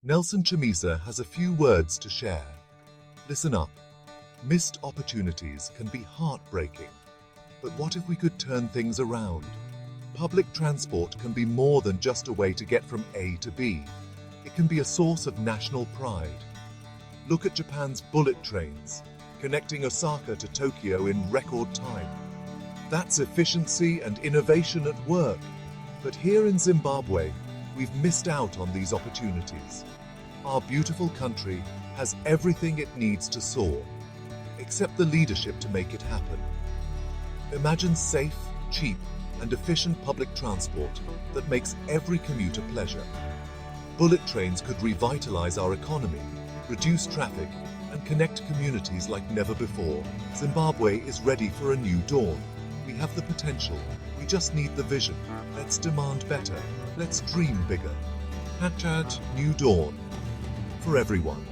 Nelson Chamisa has a few words to share. Listen up. Missed opportunities can be heartbreaking. But what if we could turn things around? Public transport can be more than just a way to get from A to B. It can be a source of national pride. Look at Japan's bullet trains, connecting Osaka to Tokyo in record time. That's efficiency and innovation at work. But here in Zimbabwe, we've missed out on these opportunities. Our beautiful country has everything it needs to soar, except the leadership to make it happen. Imagine safe, cheap, and efficient public transport that makes every commute a pleasure. Bullet trains could revitalize our economy, reduce traffic, and connect communities like never before. Zimbabwe is ready for a new dawn. We have the potential. We just need the vision. Let's demand better. Let's dream bigger. #New Dawn. For everyone.